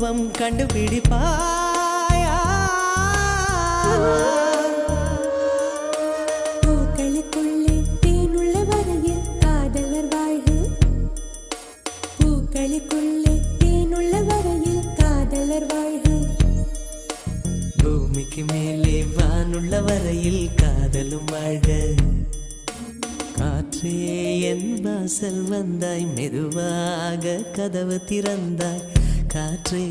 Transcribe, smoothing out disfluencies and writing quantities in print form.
பருவம் கண்டுபிடிப்பாயா? பூக்களுக்குள்ளே தேனுள்ள வரையில் காதலர் வாழ்வு. பூக்களுக்குள்ளே தேனுள்ள வரையில் காதலர் வாழ்வு. பூமிக்கு மேலே வானுள்ள வரையில் காதலும் வாழ்க. காற்றே என் வாசல் வந்தாய், மெதுவாக கதவு திறந்தாய். காற்றே